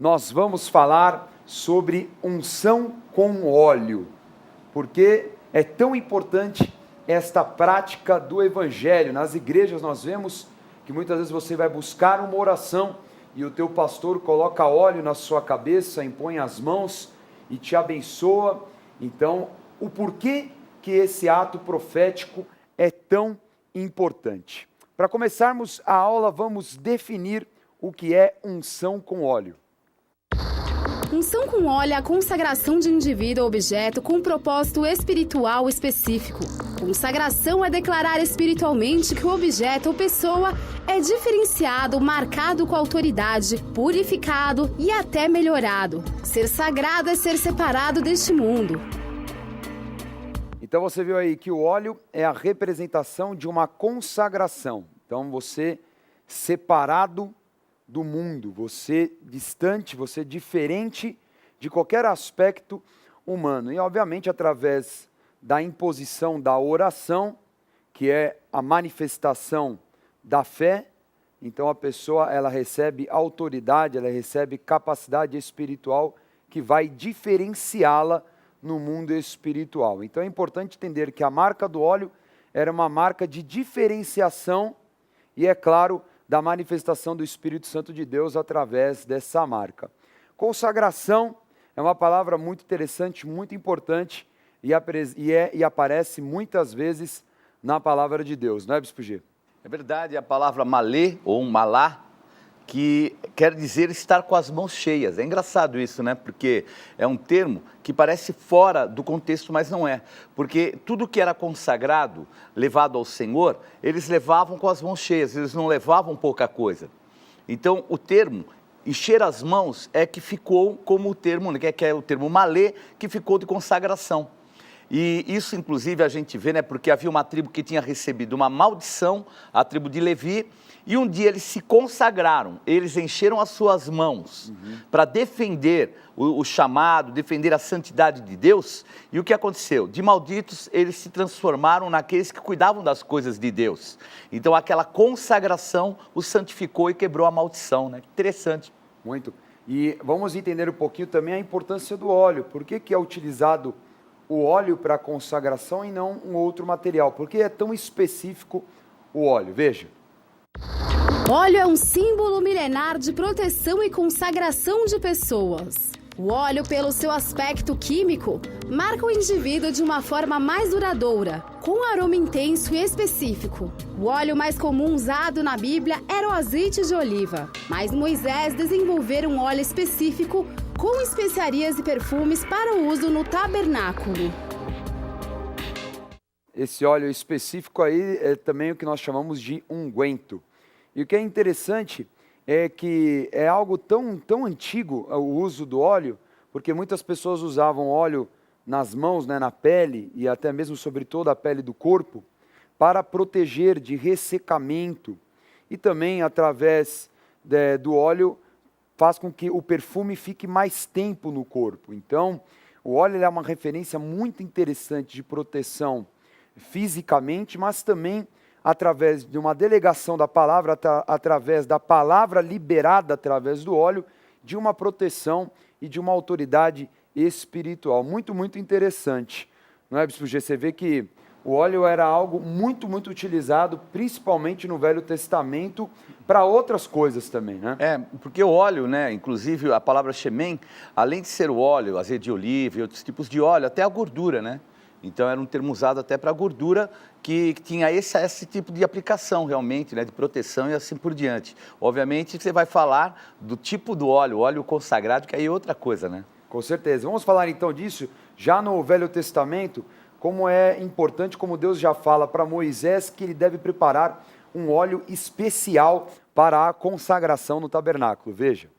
nós vamos falar sobre unção com óleo, porque é tão importante esta prática do Evangelho. Nas igrejas nós vemos que muitas vezes você vai buscar uma oração e o teu pastor coloca óleo na sua cabeça, impõe as mãos e te abençoa. Então, o porquê que esse ato profético é tão importante? Para começarmos a aula, vamos definir o que é unção com óleo. Unção com óleo é a consagração de indivíduo ou objeto com um propósito espiritual específico. Consagração é declarar espiritualmente que o objeto ou pessoa é diferenciado, marcado com autoridade, purificado e até melhorado. Ser sagrado é ser separado deste mundo. Então você viu aí que o óleo é a representação de uma consagração. Então você separado do mundo, você distante, você diferente de qualquer aspecto humano. E obviamente através da imposição da oração, que é a manifestação da fé, então a pessoa ela recebe autoridade, ela recebe capacidade espiritual que vai diferenciá-la no mundo espiritual. Então é importante entender que a marca do óleo era uma marca de diferenciação e, é claro, da manifestação do Espírito Santo de Deus através dessa marca. Consagração é uma palavra muito interessante, muito importante e aparece muitas vezes na palavra de Deus, não é, Bispo G? É verdade, a palavra malê ou malá, que quer dizer estar com as mãos cheias. É engraçado isso, né? Porque é um termo que parece fora do contexto, mas não é. Porque tudo que era consagrado, levado ao Senhor, eles levavam com as mãos cheias, eles não levavam pouca coisa. Então, o termo encher as mãos é que ficou como o termo, que é o termo malê, que ficou de consagração. E isso, inclusive, a gente vê, né? Porque havia uma tribo que tinha recebido uma maldição, a tribo de Levi, e um dia eles se consagraram, eles encheram as suas mãos para defender o chamado, defender a santidade de Deus. E o que aconteceu? De malditos, eles se transformaram naqueles que cuidavam das coisas de Deus. Então aquela consagração os santificou e quebrou a maldição, né? Interessante. Muito. E vamos entender um pouquinho também a importância do óleo. Por que é utilizado o óleo para consagração e não um outro material? Por que é tão específico o óleo? Veja. Óleo é um símbolo milenar de proteção e consagração de pessoas. O óleo, pelo seu aspecto químico, marca o indivíduo de uma forma mais duradoura, com aroma intenso e específico. O óleo mais comum usado na Bíblia era o azeite de oliva, mas Moisés desenvolveu um óleo específico com especiarias e perfumes para o uso no tabernáculo. Esse óleo específico aí é também o que nós chamamos de unguento. E o que é interessante é que é algo tão antigo o uso do óleo, porque muitas pessoas usavam óleo nas mãos, né, na pele e até mesmo sobre toda a pele do corpo, para proteger de ressecamento. E também através do óleo faz com que o perfume fique mais tempo no corpo. Então, o óleo é uma referência muito interessante de proteção fisicamente, mas também através de uma delegação da palavra, através da palavra liberada através do óleo, de uma proteção e de uma autoridade espiritual. Muito, muito interessante. Não é, Bispo G? Você vê que o óleo era algo muito, muito utilizado, principalmente no Velho Testamento, para outras coisas também, né? É, porque o óleo, né, inclusive a palavra shemen, além de ser o óleo, azeite de oliva e outros tipos de óleo, até a gordura, né? Então era um termo usado até para gordura que tinha esse tipo de aplicação realmente, né, de proteção e assim por diante. Obviamente você vai falar do tipo do óleo, o óleo consagrado, que aí é outra coisa, né? Com certeza. Vamos falar então disso, já no Velho Testamento, como é importante, como Deus já fala para Moisés, que ele deve preparar um óleo especial para a consagração no tabernáculo. Veja.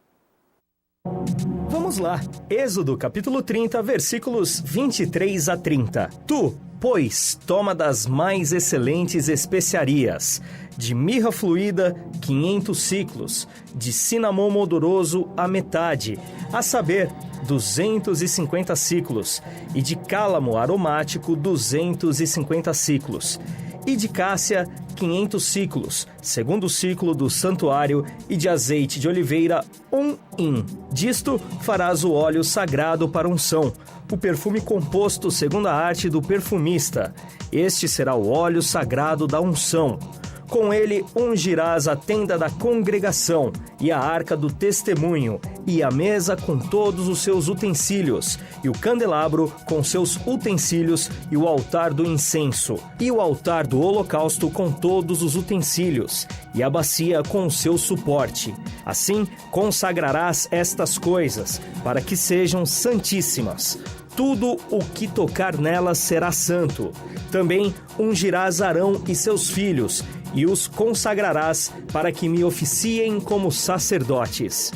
Vamos lá, Êxodo capítulo 30, versículos 23 a 30. Tu, pois, toma das mais excelentes especiarias, de mirra fluída, 500 ciclos, de cinamomo odoroso a metade, a saber, 250 ciclos, e de cálamo aromático, 250 ciclos, e de cássia 500 ciclos, segundo ciclo do santuário, e de azeite de oliveira 1 hin. Disto farás o óleo sagrado para unção, o perfume composto segundo a arte do perfumista. Este será o óleo sagrado da unção. Com ele ungirás a tenda da congregação e a arca do testemunho, e a mesa com todos os seus utensílios, e o candelabro com seus utensílios, e o altar do incenso, e o altar do holocausto com todos os utensílios, e a bacia com o seu suporte. Assim consagrarás estas coisas, para que sejam santíssimas. Tudo o que tocar nelas será santo. Também ungirás Arão e seus filhos, e os consagrarás para que me oficiem como sacerdotes.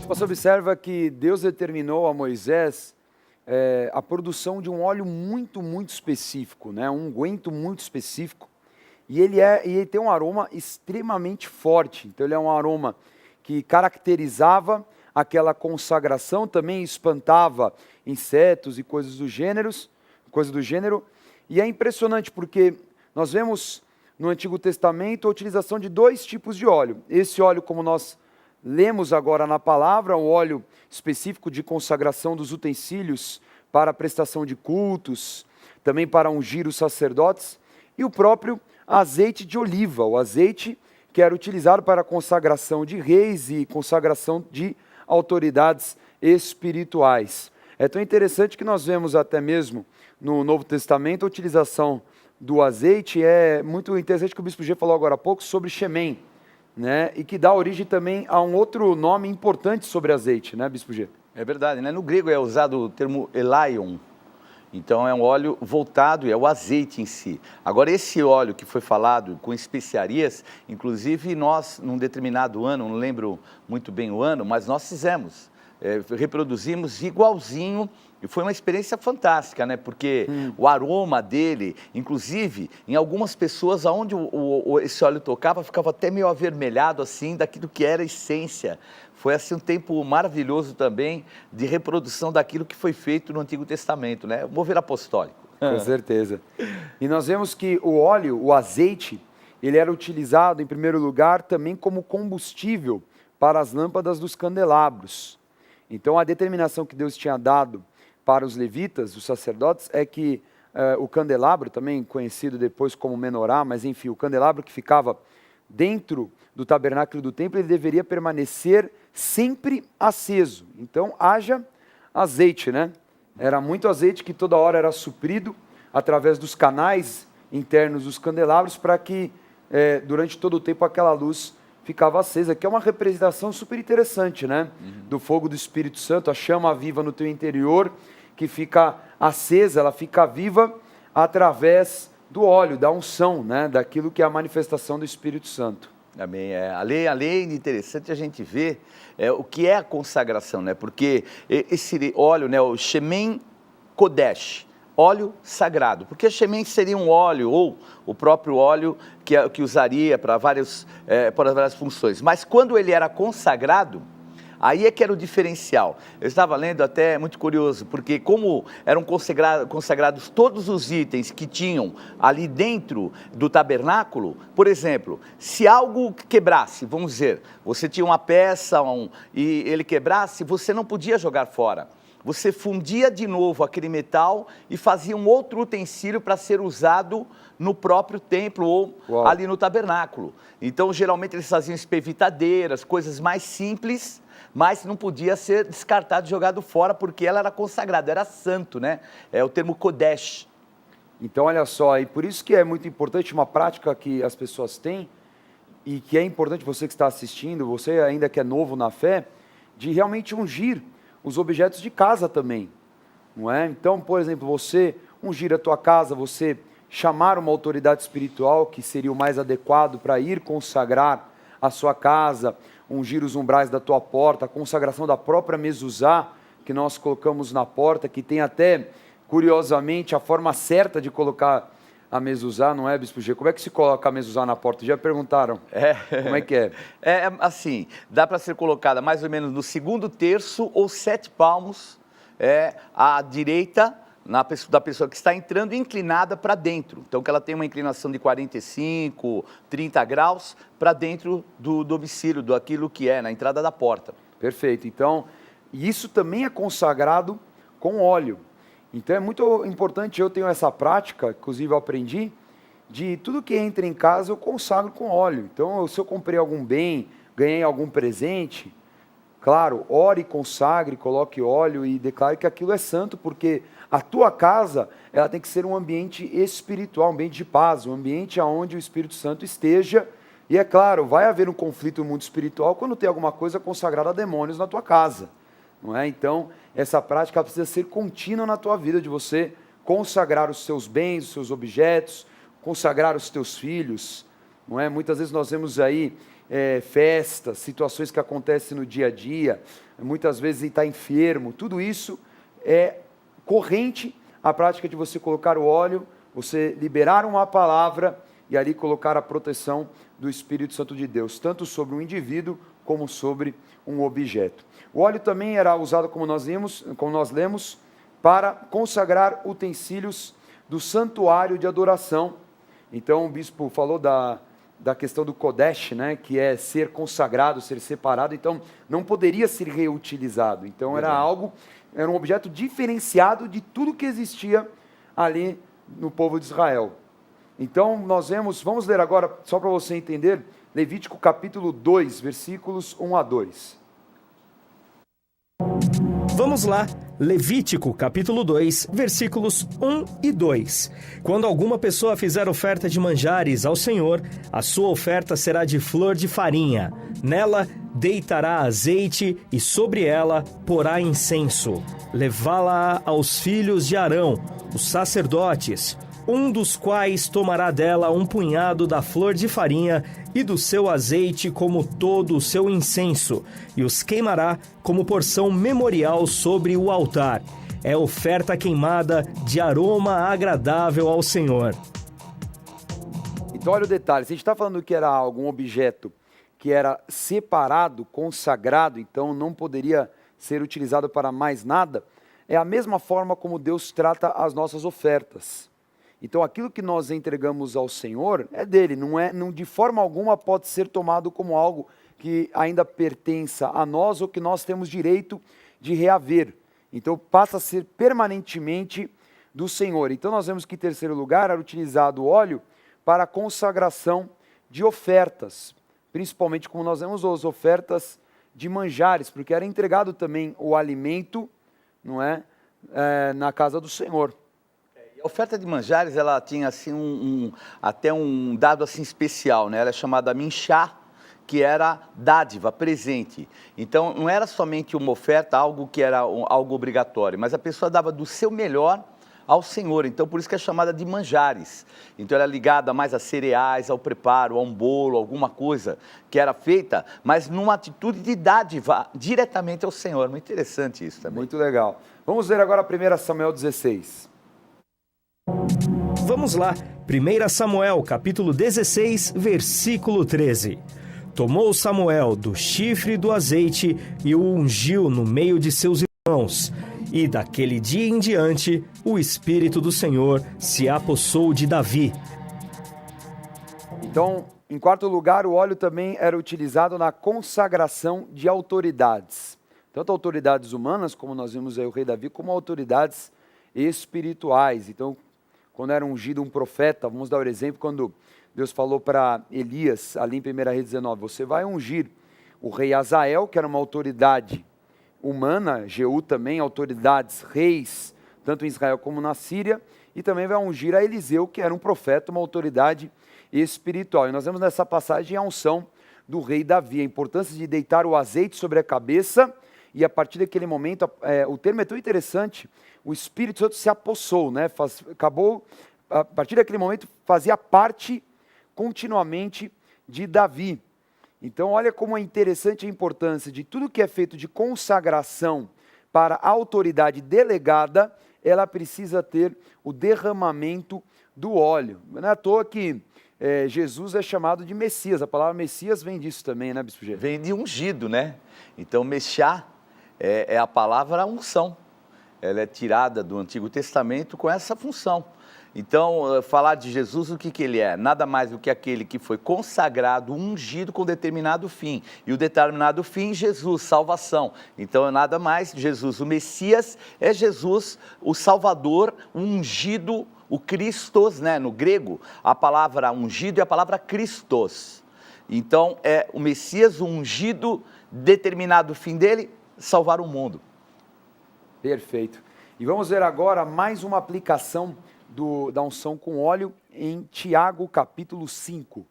Você observa que Deus determinou a Moisés a produção de um óleo muito específico, né? Um unguento muito específico. E ele tem um aroma extremamente forte. Então ele é um aroma que caracterizava aquela consagração, também espantava insetos e coisas do gênero. E é impressionante porque nós vemos no Antigo Testamento a utilização de 2 tipos de óleo. Esse óleo, como nós lemos agora na palavra, um óleo específico de consagração dos utensílios para a prestação de cultos, também para ungir os sacerdotes, e o próprio azeite de oliva, o azeite que era utilizado para a consagração de reis e consagração de autoridades espirituais. É tão interessante que nós vemos até mesmo no Novo Testamento a utilização do azeite. É muito interessante que o Bispo G falou agora há pouco sobre Shemen, né? E que dá origem também a um outro nome importante sobre azeite, né, Bispo G? É verdade, né? No grego é usado o termo elaion, então é um óleo voltado, é o azeite em si. Agora esse óleo que foi falado com especiarias, inclusive nós num determinado ano, não lembro muito bem o ano, mas nós fizemos, reproduzimos igualzinho. E foi uma experiência fantástica, né? Porque o aroma dele, inclusive, em algumas pessoas, aonde esse óleo tocava, ficava até meio avermelhado, assim, daquilo que era a essência. Foi, assim, um tempo maravilhoso também de reprodução daquilo que foi feito no Antigo Testamento, né? O mover apostólico. Com certeza. E nós vemos que o óleo, o azeite, ele era utilizado, em primeiro lugar, também como combustível para as lâmpadas dos candelabros. Então, a determinação que Deus tinha dado para os levitas, os sacerdotes, é que o candelabro, também conhecido depois como menorá, mas enfim, o candelabro que ficava dentro do tabernáculo do templo, ele deveria permanecer sempre aceso. Então, haja azeite, né? Era muito azeite que toda hora era suprido através dos canais internos dos candelabros para que durante todo o tempo aquela luz ficava acesa, que é uma representação super interessante, né? Do fogo do Espírito Santo, a chama viva no teu interior, que fica acesa, ela fica viva através do óleo, da unção, né? Daquilo que é a manifestação do Espírito Santo. Amém. Além de interessante a gente ver o que é a consagração, né? Porque esse óleo, né, o Shemen Kodesh, óleo sagrado, porque Shemen seria um óleo, ou o próprio óleo que usaria para várias funções, mas quando ele era consagrado, aí é que era o diferencial. Eu estava lendo até, muito curioso, porque como eram consagrados todos os itens que tinham ali dentro do tabernáculo, por exemplo, se algo quebrasse, vamos dizer, você tinha uma peça e ele quebrasse, você não podia jogar fora. Você fundia de novo aquele metal e fazia um outro utensílio para ser usado no próprio templo ou ali no tabernáculo. Então, geralmente, eles faziam espevitadeiras, coisas mais simples, mas não podia ser descartado, jogado fora, porque ela era consagrada, era santo, né? É o termo Kodesh. Então, olha só, e por isso que é muito importante uma prática que as pessoas têm, e que é importante você que está assistindo, você ainda que é novo na fé, de realmente ungir os objetos de casa também, não é? Então, por exemplo, você ungir a tua casa, você chamar uma autoridade espiritual, que seria o mais adequado para ir consagrar a sua casa, ungir os umbrais da tua porta, a consagração da própria mezuzá, que nós colocamos na porta, que tem até, curiosamente, a forma certa de colocar a mezuzá, não é, Bispo G? Como é que se coloca a mezuzá na porta? Já perguntaram? Como é que é? É assim, dá para ser colocada mais ou menos no segundo terço ou 7 palmos à direita da pessoa que está entrando inclinada para dentro. Então, que ela tem uma inclinação de 45, 30 graus para dentro do domicílio, daquilo que é, na entrada da porta. Perfeito. Então, isso também é consagrado com óleo. Então, é muito importante, eu tenho essa prática, inclusive eu aprendi, de tudo que entra em casa eu consagro com óleo. Então, se eu comprei algum bem, ganhei algum presente, claro, ore, consagre, coloque óleo e declare que aquilo é santo, porque a tua casa, ela tem que ser um ambiente espiritual, um ambiente de paz, um ambiente onde o Espírito Santo esteja. E é claro, vai haver um conflito no mundo espiritual quando tem alguma coisa consagrada a demônios na tua casa, não é? Então, essa prática precisa ser contínua na tua vida, de você consagrar os seus bens, os seus objetos, consagrar os teus filhos, não é? Muitas vezes nós vemos aí festas, situações que acontecem no dia a dia, muitas vezes está enfermo, tudo isso é corrente a prática de você colocar o óleo, você liberar uma palavra e ali colocar a proteção do Espírito Santo de Deus, tanto sobre um indivíduo como sobre um objeto. O óleo também era usado, como nós lemos, para consagrar utensílios do santuário de adoração. Então o bispo falou da questão do Kodesh, né, que é ser consagrado, ser separado, então não poderia ser reutilizado. Então era um objeto diferenciado de tudo que existia ali no povo de Israel. Então vamos ler agora, só para você entender, Levítico capítulo 2, versículos 1 a 2. Vamos lá, Levítico capítulo 2, versículos 1 e 2. Quando alguma pessoa fizer oferta de manjares ao Senhor, a sua oferta será de flor de farinha. Nela deitará azeite e sobre ela porá incenso. Levá-la aos filhos de Arão, os sacerdotes, um dos quais tomará dela um punhado da flor de farinha e do seu azeite como todo o seu incenso, e os queimará como porção memorial sobre o altar. É oferta queimada de aroma agradável ao Senhor. Então olha o detalhe, se a gente está falando que era algum objeto que era separado, consagrado, então não poderia ser utilizado para mais nada, é a mesma forma como Deus trata as nossas ofertas. Então aquilo que nós entregamos ao Senhor é dele, não de forma alguma pode ser tomado como algo que ainda pertença a nós ou que nós temos direito de reaver. Então passa a ser permanentemente do Senhor. Então nós vemos que em terceiro lugar era utilizado o óleo para a consagração de ofertas, principalmente como nós vemos as ofertas de manjares, porque era entregado também o alimento, não é, na casa do Senhor. A oferta de manjares, ela tinha assim até um dado assim especial, né? Ela é chamada minchá, que era dádiva, presente. Então, não era somente uma oferta, algo que era algo obrigatório, mas a pessoa dava do seu melhor ao Senhor. Então, por isso que é chamada de manjares. Então, ela é ligada mais a cereais, ao preparo, a um bolo, alguma coisa que era feita, mas numa atitude de dádiva diretamente ao Senhor. Muito interessante isso também. Muito legal. Vamos ver agora 1 Samuel 16. Vamos lá, 1 Samuel, capítulo 16, versículo 13. Tomou Samuel do chifre do azeite e o ungiu no meio de seus irmãos. E daquele dia em diante, o Espírito do Senhor se apossou de Davi. Então, em quarto lugar, o óleo também era utilizado na consagração de autoridades. Tanto autoridades humanas, como nós vimos aí o rei Davi, como autoridades espirituais. Então, quando era ungido um profeta, vamos dar o exemplo, quando Deus falou para Elias, ali em 1 Reis 19, você vai ungir o rei Azael, que era uma autoridade humana, Jeú também, autoridades, reis, tanto em Israel como na Síria, e também vai ungir a Eliseu, que era um profeta, uma autoridade espiritual. E nós vemos nessa passagem a unção do rei Davi, a importância de deitar o azeite sobre a cabeça, e a partir daquele momento, o termo é tão interessante, o Espírito Santo se apossou, né? A partir daquele momento, fazia parte continuamente de Davi. Então, olha como é interessante a importância de tudo que é feito de consagração para a autoridade delegada, ela precisa ter o derramamento do óleo. Não é à toa que Jesus é chamado de Messias, a palavra Messias vem disso também, né, Bispo G? Vem de ungido, né? Então, mexá é a palavra unção. ela é tirada do Antigo Testamento com essa função. Então, falar de Jesus, o que ele é? Nada mais do que aquele que foi consagrado, ungido com determinado fim. E o determinado fim, Jesus, salvação. Então, é nada mais, Jesus, o Messias, é Jesus, o Salvador, o ungido, o Christos, né? No grego, a palavra ungido é a palavra Christos. Então, é o Messias, o ungido, determinado fim dele, salvar o mundo. Perfeito. E vamos ver agora mais uma aplicação da unção com óleo em Tiago, capítulo 5.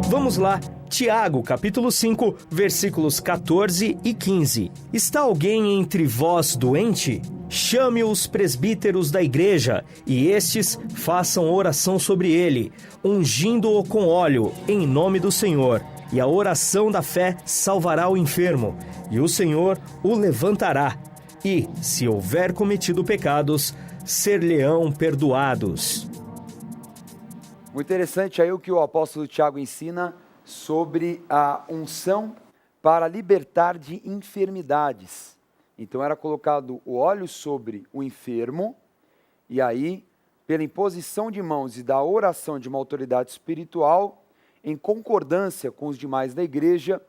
Vamos lá, Tiago, capítulo 5, versículos 14 e 15. Está alguém entre vós doente? Chame os presbíteros da igreja, e estes façam oração sobre ele, ungindo-o com óleo, em nome do Senhor. E a oração da fé salvará o enfermo, e o Senhor o levantará. E, se houver cometido pecados, ser-lhe-ão perdoados. Muito interessante aí o que o apóstolo Tiago ensina sobre a unção para libertar de enfermidades. Então era colocado o óleo sobre o enfermo, e aí, pela imposição de mãos e da oração de uma autoridade espiritual, em concordância com os demais da igreja,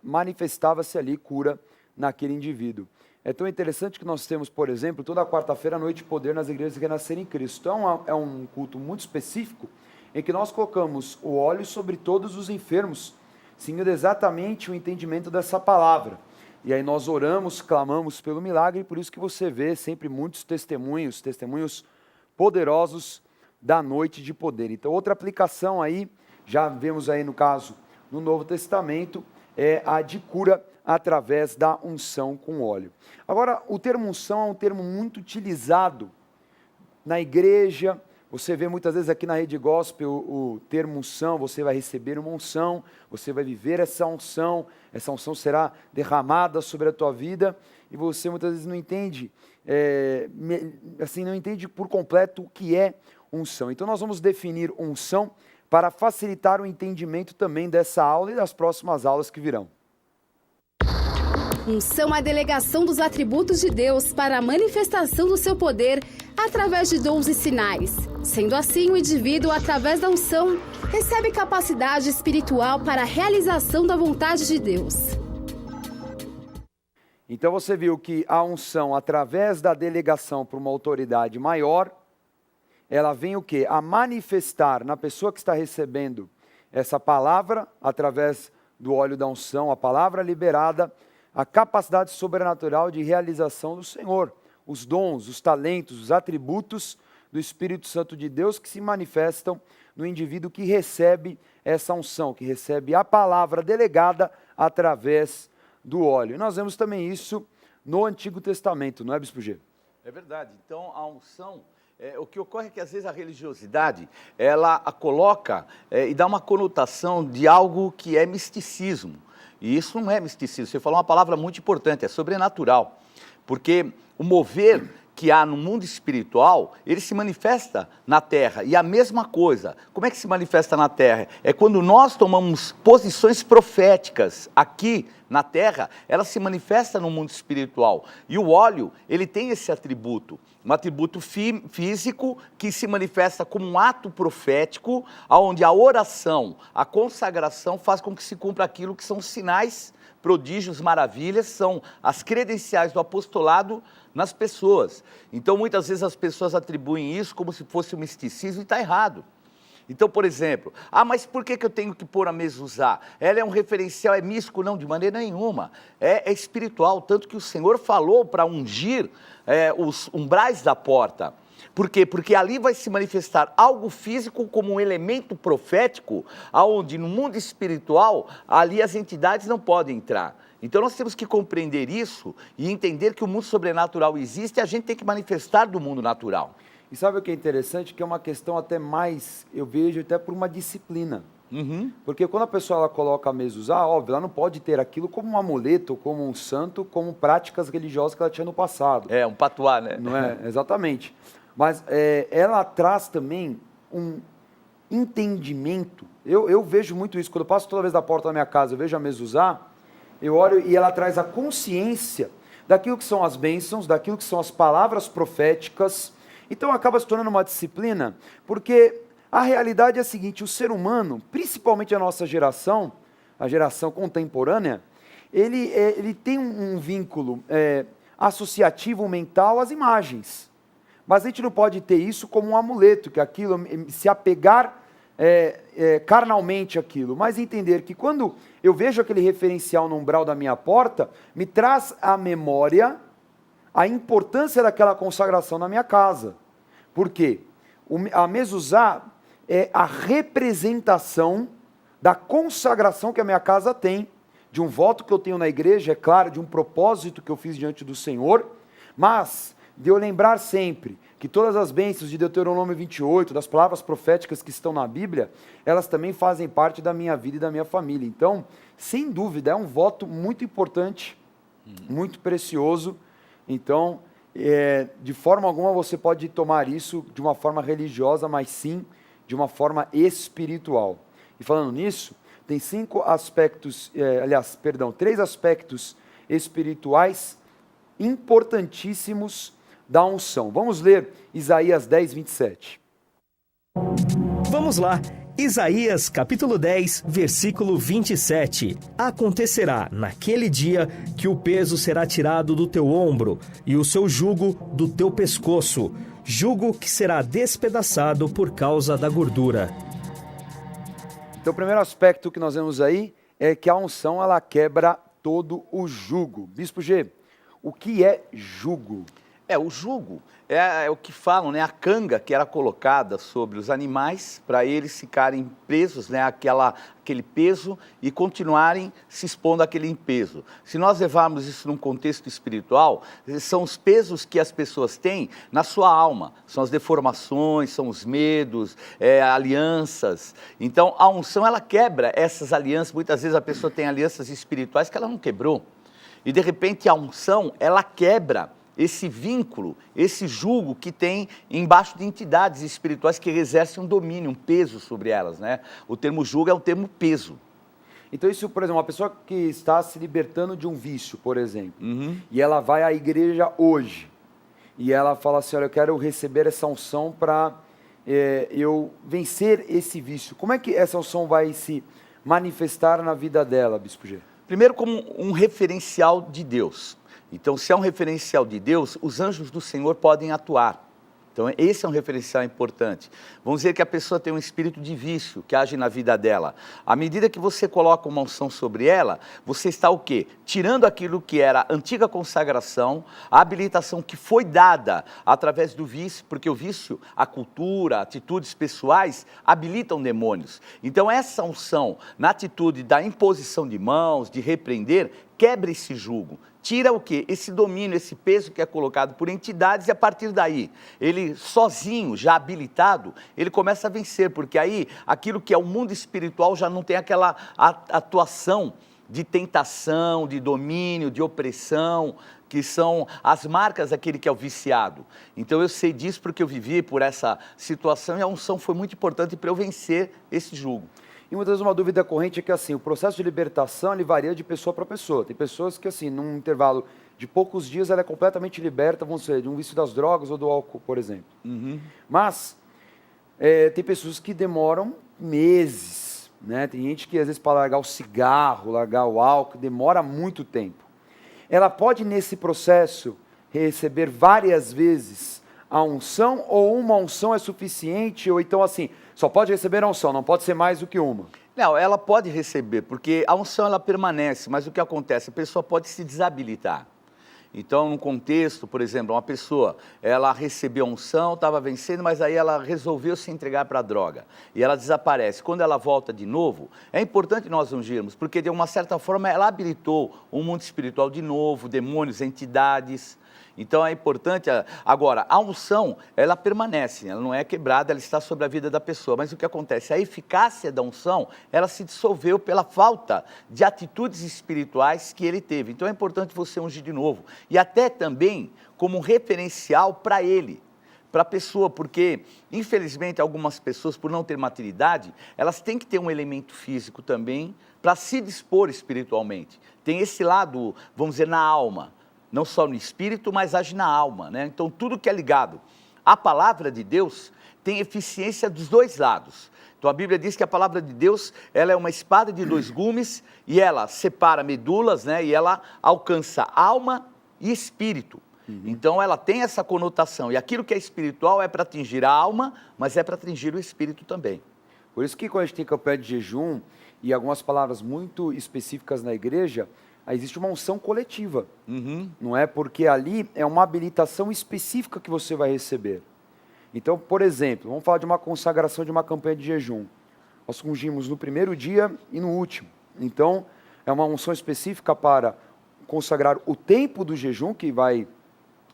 manifestava-se ali cura naquele indivíduo. É tão interessante que nós temos, por exemplo, toda quarta-feira à noite poder nas igrejas que renascerem em Cristo. Então é um culto muito específico em que nós colocamos o óleo sobre todos os enfermos, seguindo exatamente o entendimento dessa palavra. E aí nós oramos, clamamos pelo milagre, e por isso que você vê sempre muitos testemunhos poderosos da noite de poder. Então outra aplicação aí, já vemos aí no caso no Novo Testamento, é a de cura através da unção com óleo. Agora, o termo unção é um termo muito utilizado na igreja. Você vê muitas vezes aqui na Rede Gospel o termo unção, você vai receber uma unção, você vai viver essa unção será derramada sobre a tua vida, e você muitas vezes não entende, não entende por completo o que é unção. Então nós vamos definir unção para facilitar o entendimento também dessa aula e das próximas aulas que virão. Unção é a delegação dos atributos de Deus para a manifestação do seu poder através de dons e sinais. Sendo assim, o indivíduo, através da unção, recebe capacidade espiritual para a realização da vontade de Deus. Então você viu que a unção, através da delegação para uma autoridade maior, ela vem o quê? A manifestar na pessoa que está recebendo essa palavra, através do óleo da unção, a palavra liberada, a capacidade sobrenatural de realização do Senhor, os dons, os talentos, os atributos do Espírito Santo de Deus que se manifestam no indivíduo que recebe essa unção, que recebe a palavra delegada através do óleo. E nós vemos também isso no Antigo Testamento, não é, Bispo G? É verdade. Então, a unção, o que ocorre é que às vezes a religiosidade, ela a coloca e dá uma conotação de algo que é misticismo. E isso não é misticismo, você falou uma palavra muito importante, é sobrenatural. Porque o mover que há no mundo espiritual, ele se manifesta na terra. E a mesma coisa, como é que se manifesta na terra? É quando nós tomamos posições proféticas aqui na terra, ela se manifesta no mundo espiritual. E o óleo, ele tem esse atributo, um atributo físico que se manifesta como um ato profético, onde a oração, a consagração faz com que se cumpra aquilo que são sinais, prodígios, maravilhas, são as credenciais do apostolado nas pessoas. Então, muitas vezes as pessoas atribuem isso como se fosse um misticismo e está errado. Então, por exemplo, mas por que eu tenho que pôr a mezuzá? Ela é um referencial, é místico? Não, de maneira nenhuma. É espiritual, tanto que o Senhor falou para ungir os umbrais da porta. Por quê? Porque ali vai se manifestar algo físico como um elemento profético, onde no mundo espiritual, ali as entidades não podem entrar. Então nós temos que compreender isso e entender que o mundo sobrenatural existe e a gente tem que manifestar do mundo natural. E sabe o que é interessante? Que é uma questão até mais, eu vejo até por uma disciplina. Uhum. Porque quando a pessoa ela coloca a mezuzá, óbvio, ela não pode ter aquilo como um amuleto, como um santo, como práticas religiosas que ela tinha no passado. É, um patuá, né? Não é? Exatamente. Mas ela traz também um entendimento. Eu vejo muito isso. Quando eu passo toda vez da porta da minha casa, eu vejo a mezuzá, eu olho e ela traz a consciência daquilo que são as bênçãos, daquilo que são as palavras proféticas. Então acaba se tornando uma disciplina, porque a realidade é a seguinte: o ser humano, principalmente a nossa geração, a geração contemporânea, ele tem um vínculo associativo mental às imagens. Mas a gente não pode ter isso como um amuleto, que aquilo, se apegar carnalmente àquilo, mas entender que quando eu vejo aquele referencial no umbral da minha porta, me traz à memória a importância daquela consagração na minha casa. Por quê? A mezuzá é a representação da consagração que a minha casa tem, de um voto que eu tenho na igreja, é claro, de um propósito que eu fiz diante do Senhor, mas de eu lembrar sempre que todas as bênçãos de Deuteronômio 28, das palavras proféticas que estão na Bíblia, elas também fazem parte da minha vida e da minha família. Então, sem dúvida, é um voto muito importante, muito precioso. Então, de forma alguma você pode tomar isso de uma forma religiosa, mas sim de uma forma espiritual. E falando nisso, tem 3 aspectos espirituais importantíssimos da unção. Vamos ler Isaías 10, 27. Vamos lá. Isaías capítulo 10, versículo 27. Acontecerá naquele dia que o peso será tirado do teu ombro e o seu jugo do teu pescoço, jugo que será despedaçado por causa da gordura. Então, o primeiro aspecto que nós vemos aí é que a unção, ela quebra todo o jugo. Bispo G, o que é jugo? O jugo é o que falam, né? A canga que era colocada sobre os animais para eles ficarem presos, né? Aquele peso e continuarem se expondo àquele peso. Se nós levarmos isso num contexto espiritual, são os pesos que as pessoas têm na sua alma, são as deformações, são os medos, alianças. Então, a unção, ela quebra essas alianças. Muitas vezes a pessoa tem alianças espirituais que ela não quebrou. E, de repente, a unção, ela quebra esse vínculo, esse jugo que tem embaixo de entidades espirituais que exercem um domínio, um peso sobre elas, né? O termo jugo é o termo peso. Então isso, por exemplo, uma pessoa que está se libertando de um vício, por exemplo, e ela vai à igreja hoje, e ela fala assim, olha, eu quero receber essa unção para eu vencer esse vício. Como é que essa unção vai se manifestar na vida dela, Bispo G? Primeiro, como um referencial de Deus. Então, se é um referencial de Deus, os anjos do Senhor podem atuar. Então, esse é um referencial importante. Vamos dizer que a pessoa tem um espírito de vício que age na vida dela. À medida que você coloca uma unção sobre ela, você está o quê? Tirando aquilo que era a antiga consagração, a habilitação que foi dada através do vício, porque o vício, a cultura, atitudes pessoais, habilitam demônios. Então, essa unção, na atitude da imposição de mãos, de repreender, quebra esse jugo. Tira o quê? Esse domínio, esse peso que é colocado por entidades, e a partir daí, ele sozinho, já habilitado, ele começa a vencer, porque aí aquilo que é o mundo espiritual já não tem aquela atuação de tentação, de domínio, de opressão, que são as marcas daquele que é o viciado. Então eu sei disso porque eu vivi por essa situação e a unção foi muito importante para eu vencer esse jugo. E muitas vezes uma dúvida corrente é que assim, o processo de libertação ele varia de pessoa para pessoa. Tem pessoas que assim, num intervalo de poucos dias, ela é completamente liberta, vamos dizer, de um vício das drogas ou do álcool, por exemplo. Mas tem pessoas que demoram meses, né? Tem gente que às vezes para largar o cigarro, largar o álcool, demora muito tempo. Ela pode nesse processo receber várias vezes a unção, ou uma unção é suficiente, ou então assim, só pode receber a unção, não pode ser mais do que uma. Não, ela pode receber, porque a unção ela permanece, mas o que acontece? A pessoa pode se desabilitar. Então, num contexto, por exemplo, uma pessoa, ela recebeu a unção, estava vencendo, mas aí ela resolveu se entregar para a droga. E ela desaparece. Quando ela volta de novo, é importante nós ungirmos, porque de uma certa forma ela habilitou um mundo espiritual de novo, demônios, entidades. Então é importante, agora, a unção, ela permanece, ela não é quebrada, ela está sobre a vida da pessoa, mas o que acontece? A eficácia da unção, ela se dissolveu pela falta de atitudes espirituais que ele teve. Então é importante você ungir de novo, e até também como um referencial para ele, para a pessoa, porque infelizmente algumas pessoas, por não ter maturidade, elas têm que ter um elemento físico também, para se dispor espiritualmente. Tem esse lado, vamos dizer, na alma. não só no espírito, mas age na alma, né? Então, tudo que é ligado à palavra de Deus tem eficiência dos dois lados. Então, a Bíblia diz que a palavra de Deus, ela é uma espada de dois gumes e ela separa medulas, né? E ela alcança alma e espírito. Então, ela tem essa conotação. E aquilo que é espiritual é para atingir a alma, mas é para atingir o espírito também. Por isso que quando a gente tem campanha de jejum e algumas palavras muito específicas na igreja, aí existe uma unção coletiva. Não é? Porque ali é uma habilitação específica que você vai receber. Então, por exemplo, vamos falar de uma consagração de uma campanha de jejum. Nós ungimos no primeiro dia e no último. Então, é uma unção específica para consagrar o tempo do jejum que vai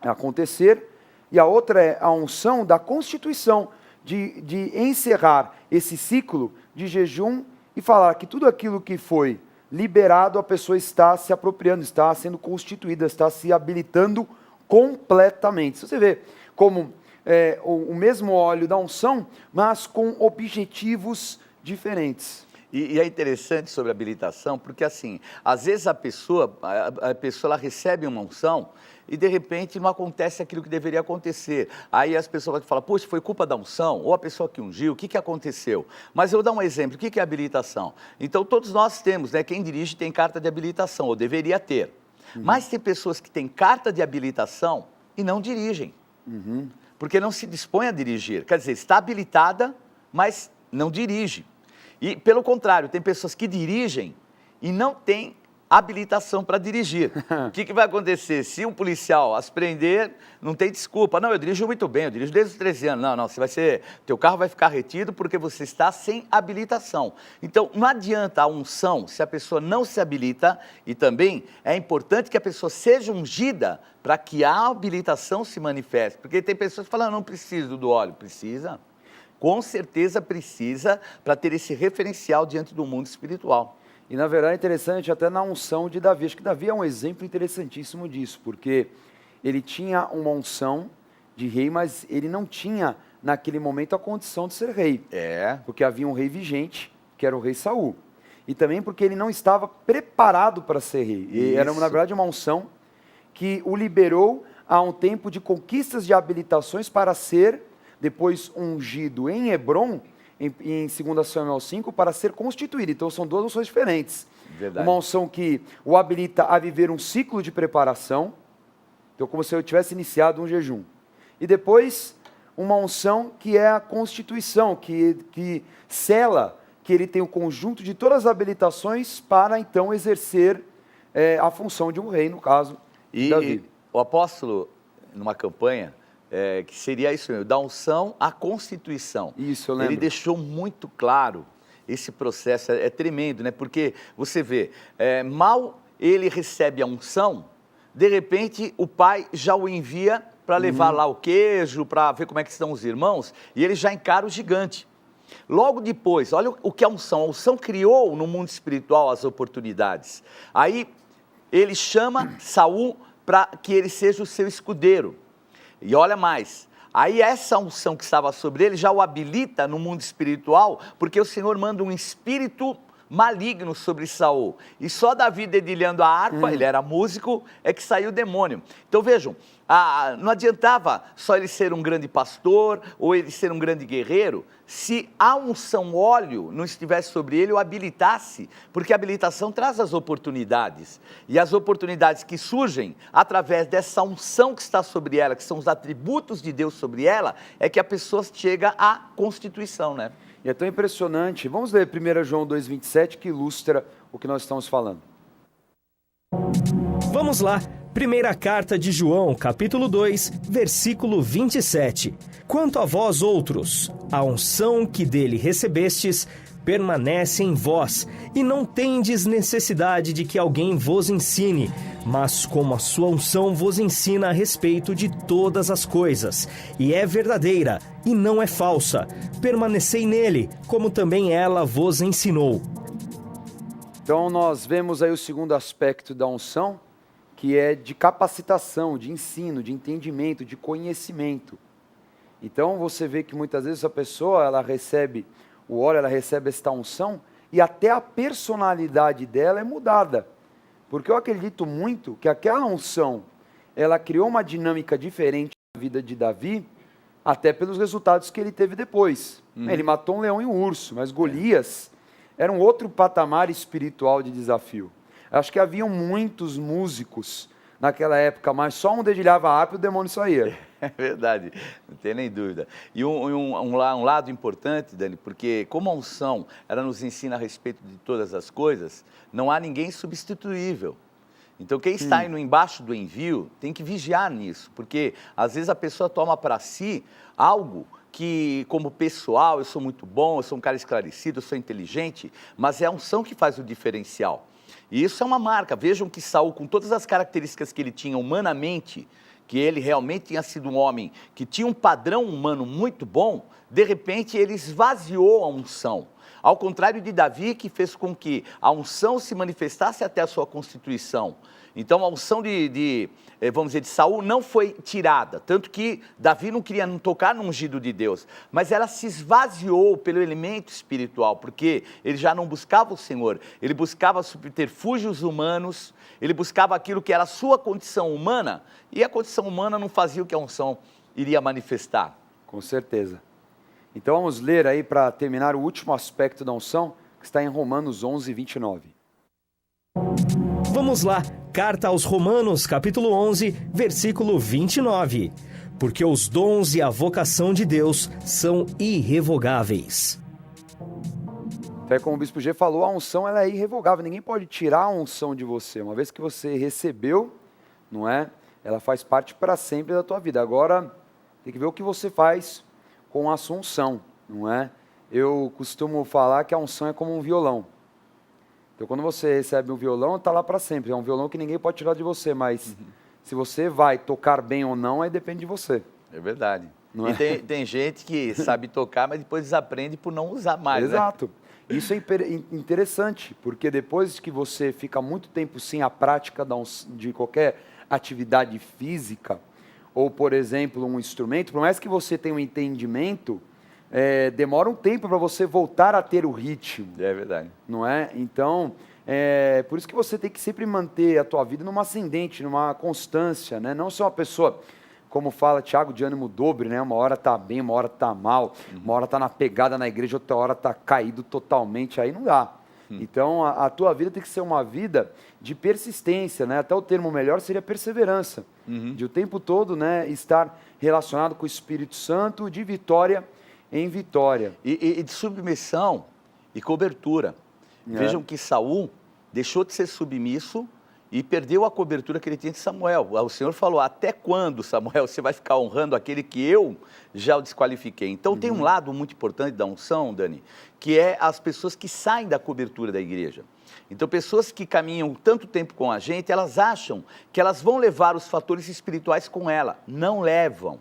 acontecer, e a outra é a unção da constituição, de encerrar esse ciclo de jejum e falar que tudo aquilo que foi liberado, a pessoa está se apropriando, está sendo constituída, está se habilitando completamente. Se você vê como o mesmo óleo da unção, mas com objetivos diferentes. E é interessante sobre a habilitação, porque assim, às vezes a pessoa ela recebe uma unção e de repente não acontece aquilo que deveria acontecer. Aí as pessoas vão falar, poxa, foi culpa da unção? Ou a pessoa que ungiu, o que aconteceu? Mas eu vou dar um exemplo, o que é habilitação? Então todos nós temos, né? Quem dirige tem carta de habilitação, ou deveria ter. Mas tem pessoas que têm carta de habilitação e não dirigem. Porque não se dispõe a dirigir. Quer dizer, está habilitada, mas não dirige. E, pelo contrário, tem pessoas que dirigem e não têm habilitação para dirigir. O que vai acontecer? Se um policial as prender, não tem desculpa. Não, eu dirijo muito bem, eu dirijo desde os 13 anos. Não, teu carro vai ficar retido porque você está sem habilitação. Então, não adianta a unção se a pessoa não se habilita, e também é importante que a pessoa seja ungida para que a habilitação se manifeste. Porque tem pessoas que falam, não preciso do óleo. Precisa. Com certeza precisa para ter esse referencial diante do mundo espiritual. E na verdade é interessante até na unção de Davi. Acho que Davi é um exemplo interessantíssimo disso, porque ele tinha uma unção de rei, mas ele não tinha naquele momento a condição de ser rei. Porque havia um rei vigente, que era o rei Saul. E também porque ele não estava preparado para ser rei. E era na verdade uma unção que o liberou a um tempo de conquistas de habilitações para ser depois ungido em Hebrom, em 2 Samuel 5, para ser constituído. Então são duas unções diferentes. Verdade. Uma unção que o habilita a viver um ciclo de preparação, então como se eu tivesse iniciado um jejum. E depois uma unção que é a constituição, que sela que ele tem o conjunto de todas as habilitações para então exercer a função de um rei, no caso de Davi. E o apóstolo, numa campanha, que seria isso mesmo, da unção à constituição. Isso, eu lembro. Ele deixou muito claro esse processo, é tremendo, né? Porque você vê, mal ele recebe a unção, de repente o pai já o envia para levar lá o queijo, para ver como é que estão os irmãos, e ele já encara o gigante. Logo depois, olha o que é a unção. A unção criou no mundo espiritual as oportunidades. Aí ele chama Saul para que ele seja o seu escudeiro. E olha mais, aí essa unção que estava sobre ele já o habilita no mundo espiritual, porque o Senhor manda um espírito maligno sobre Saul. E só Davi dedilhando a harpa, ele era músico, é que saiu o demônio. Então vejam, não adiantava só ele ser um grande pastor ou ele ser um grande guerreiro, se a unção óleo não estivesse sobre ele, o habilitasse, porque a habilitação traz as oportunidades. E as oportunidades que surgem através dessa unção que está sobre ela, que são os atributos de Deus sobre ela, é que a pessoa chega à constituição, né? E é tão impressionante. Vamos ler 1 João 2,27, que ilustra o que nós estamos falando. Vamos lá. Primeira carta de João, capítulo 2, versículo 27. Quanto a vós outros, a unção que dele recebestes permanece em vós, e não tendes necessidade de que alguém vos ensine, mas como a sua unção vos ensina a respeito de todas as coisas, e é verdadeira, e não é falsa, permanecei nele, como também ela vos ensinou. Então nós vemos aí o segundo aspecto da unção, que é de capacitação, de ensino, de entendimento, de conhecimento. Então você vê que muitas vezes a pessoa, ela recebe o óleo, ela recebe esta unção, e até a personalidade dela é mudada. Porque eu acredito muito que aquela unção ela criou uma dinâmica diferente na vida de Davi, até pelos resultados que ele teve depois. Ele matou um leão e um urso, mas Golias era um outro patamar espiritual de desafio. Acho que haviam muitos músicos naquela época, mas só um dedilhava a harpa e o demônio saía. É verdade, não tem nem dúvida. E um lado importante, Dani, porque como a unção, ela nos ensina a respeito de todas as coisas, não há ninguém substituível. Então, quem está indo embaixo do envio tem que vigiar nisso, porque às vezes a pessoa toma para si algo que, como pessoal, eu sou muito bom, eu sou um cara esclarecido, eu sou inteligente, mas é a unção que faz o diferencial. E isso é uma marca. Vejam que Saul, com todas as características que ele tinha humanamente, que ele realmente tinha sido um homem que tinha um padrão humano muito bom, de repente ele esvaziou a unção. Ao contrário de Davi, que fez com que a unção se manifestasse até a sua constituição. Então a unção vamos dizer, de Saul não foi tirada, tanto que Davi não queria tocar no ungido de Deus, mas ela se esvaziou pelo elemento espiritual, porque ele já não buscava o Senhor, ele buscava subterfúgios humanos, ele buscava aquilo que era a sua condição humana, e a condição humana não fazia o que a unção iria manifestar. Com certeza. Então vamos ler aí para terminar o último aspecto da unção, que está em Romanos 11, 29. Vamos lá, carta aos Romanos, capítulo 11, versículo 29. Porque os dons e a vocação de Deus são irrevogáveis. Então, como o Bispo G falou, a unção ela é irrevogável, ninguém pode tirar a unção de você. Uma vez que você recebeu, não é? Ela faz parte para sempre da tua vida. Agora, tem que ver o que você faz com a sua unção, não é? Eu costumo falar que a unção é como um violão. Então, quando você recebe um violão, está lá para sempre. É um violão que ninguém pode tirar de você, mas se você vai tocar bem ou não, aí depende de você. É verdade. Não e é? tem gente que sabe tocar, mas depois desaprende por não usar mais. Exato. Né? Isso é interessante, porque depois que você fica muito tempo sem a prática de qualquer atividade física, ou, por exemplo, um instrumento, por mais que você tenha um entendimento, demora um tempo para você voltar a ter o ritmo. É verdade. Não é? Então, por isso que você tem que sempre manter a tua vida numa ascendente, numa constância, né? Não ser uma pessoa, como fala Tiago, de ânimo dobre, né? Uma hora tá bem, uma hora tá mal, uma hora tá na pegada na igreja, outra hora tá caído totalmente, aí não dá. Então, a tua vida tem que ser uma vida de persistência, né? Até o termo melhor seria perseverança. De o tempo todo, né, estar relacionado com o Espírito Santo, de vitória em vitória. E de submissão e cobertura. Vejam que Saul deixou de ser submisso e perdeu a cobertura que ele tinha de Samuel. O Senhor falou, até quando, Samuel, você vai ficar honrando aquele que eu já o desqualifiquei? Então tem um lado muito importante da unção, Dani, que é as pessoas que saem da cobertura da igreja. Então pessoas que caminham tanto tempo com a gente, elas acham que elas vão levar os fatores espirituais com ela. Não levam.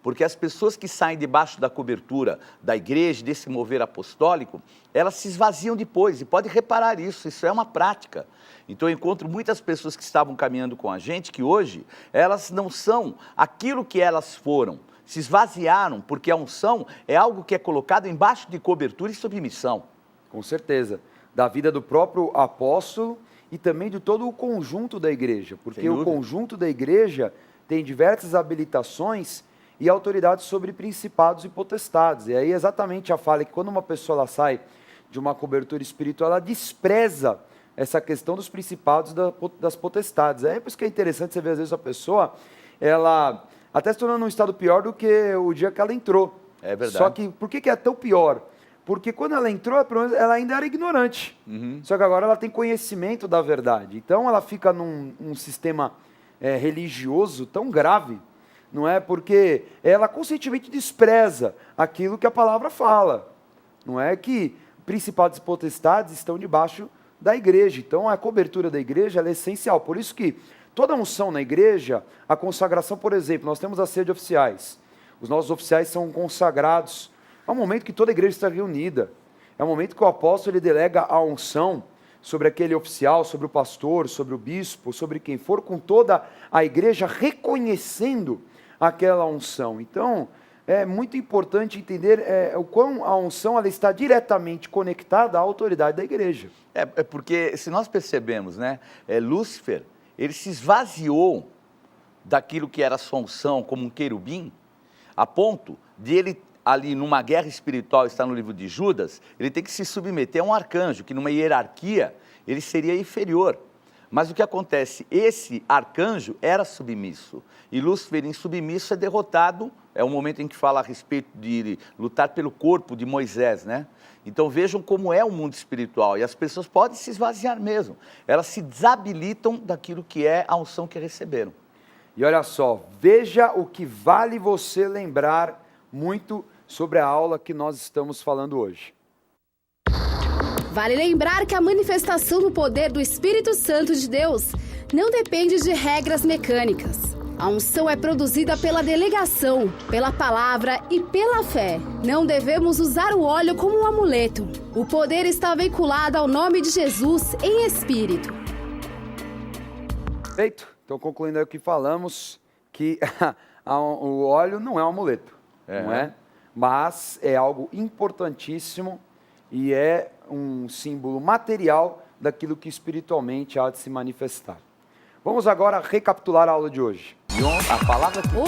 Porque as pessoas que saem debaixo da cobertura da igreja, desse mover apostólico, elas se esvaziam depois, e pode reparar isso é uma prática. Então eu encontro muitas pessoas que estavam caminhando com a gente, que hoje elas não são aquilo que elas foram, se esvaziaram, porque a unção é algo que é colocado embaixo de cobertura e submissão. Com certeza, da vida do próprio apóstolo e também de todo o conjunto da igreja, porque o conjunto da igreja tem diversas habilitações e autoridades sobre principados e potestades. E aí exatamente a fala é que quando uma pessoa ela sai de uma cobertura espiritual, ela despreza essa questão dos principados e das potestades. É por isso que é interessante você ver, às vezes, a pessoa, ela até se tornando num estado pior do que o dia que ela entrou. É verdade. Só que, por que é tão pior? Porque quando ela entrou, ela ainda era ignorante. Só que agora ela tem conhecimento da verdade. Então ela fica num sistema religioso tão grave, não é? Porque ela conscientemente despreza aquilo que a palavra fala. Não é que principados e potestades estão debaixo da igreja. Então a cobertura da igreja ela é essencial. Por isso que toda unção na igreja, a consagração, por exemplo, nós temos a ceia de oficiais. Os nossos oficiais são consagrados. É um momento que toda a igreja está reunida. É um momento que o apóstolo ele delega a unção sobre aquele oficial, sobre o pastor, sobre o bispo, sobre quem for, com toda a igreja reconhecendo aquela unção. Então, é muito importante entender o quão a unção ela está diretamente conectada à autoridade da igreja. Porque, se nós percebemos, né, Lúcifer, ele se esvaziou daquilo que era a sua unção como um querubim, a ponto de ele, ali numa guerra espiritual, está no livro de Judas, ele tem que se submeter a um arcanjo, que numa hierarquia ele seria inferior. Mas o que acontece? Esse arcanjo era submisso. E Lúcifer, insubmisso, é derrotado. É o momento em que fala a respeito de lutar pelo corpo de Moisés, né? Então vejam como é o mundo espiritual. E as pessoas podem se esvaziar mesmo. Elas se desabilitam daquilo que é a unção que receberam. E olha só, veja o que vale você lembrar muito sobre a aula que nós estamos falando hoje. Vale lembrar que a manifestação do poder do Espírito Santo de Deus não depende de regras mecânicas. A unção é produzida pela delegação, pela palavra e pela fé. Não devemos usar o óleo como um amuleto. O poder está vinculado ao nome de Jesus em espírito. Perfeito? Então, concluindo aí o que falamos, que o óleo não é um amuleto, não é? Mas é algo importantíssimo e é um símbolo material daquilo que espiritualmente há de se manifestar. Vamos agora recapitular a aula de hoje.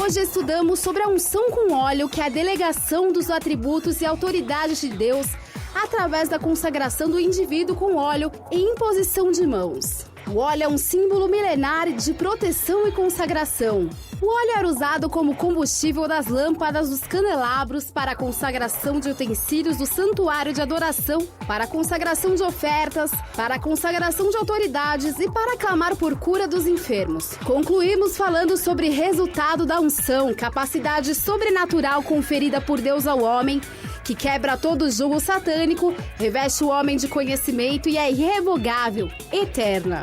Hoje estudamos sobre a unção com óleo, que é a delegação dos atributos e autoridades de Deus através da consagração do indivíduo com óleo e imposição de mãos. O óleo é um símbolo milenar de proteção e consagração. O óleo era usado como combustível das lâmpadas dos candelabros para a consagração de utensílios do santuário de adoração, para a consagração de ofertas, para a consagração de autoridades e para clamar por cura dos enfermos. Concluímos falando sobre resultado da unção, capacidade sobrenatural conferida por Deus ao homem, que quebra todo jugo satânico, reveste o homem de conhecimento e é irrevogável, eterna.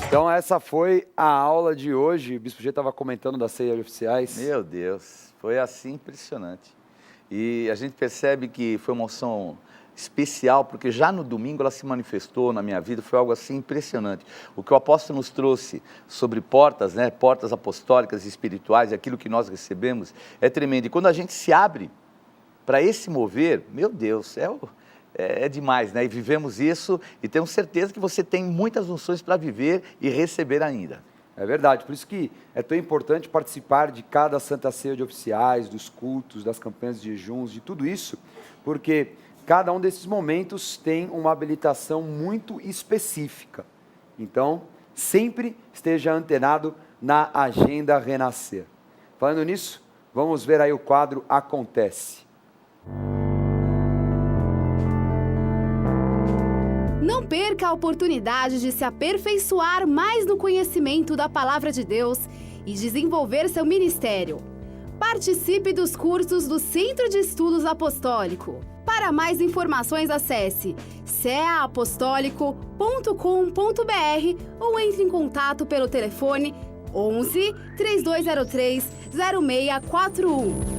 Então essa foi a aula de hoje. O Bispo G estava comentando das ceias oficiais. Meu Deus, foi assim impressionante. E a gente percebe que foi uma unção especial, porque já no domingo ela se manifestou na minha vida, foi algo assim impressionante. O que o apóstolo nos trouxe sobre portas, né, portas apostólicas e espirituais, aquilo que nós recebemos, é tremendo. E quando a gente se abre para esse mover, meu Deus, é demais, né? E vivemos isso e temos certeza que você tem muitas unções para viver e receber ainda. É verdade, por isso que é tão importante participar de cada Santa Ceia de oficiais, dos cultos, das campanhas de jejuns, de tudo isso, porque cada um desses momentos tem uma habilitação muito específica. Então, sempre esteja antenado na Agenda Renascer. Falando nisso, vamos ver aí o quadro Acontece. Não perca a oportunidade de se aperfeiçoar mais no conhecimento da Palavra de Deus e desenvolver seu ministério. Participe dos cursos do Centro de Estudos Apostólico. Para mais informações, acesse ceaapostólico.com.br ou entre em contato pelo telefone 11 3203 0641.